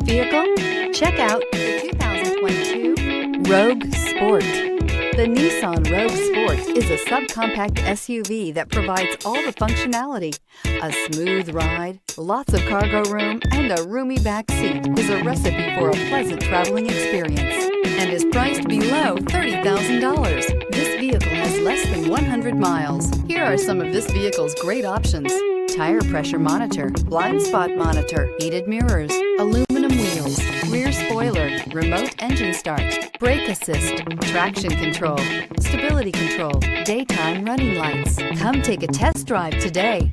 vehicle? Check out the 2022 Rogue Sport. The Nissan Rogue Sport is a subcompact SUV that provides all the functionality. A smooth ride, lots of cargo room, and a roomy back seat is a recipe for a pleasant traveling experience and is priced below $30,000. This vehicle has less than 100 miles. Here are some of this vehicle's great options: tire pressure monitor, blind spot monitor, heated mirrors, aluminum wheels, rear spoiler, remote engine start, brake assist, traction control, stability control, daytime running lights. Come take a test drive today.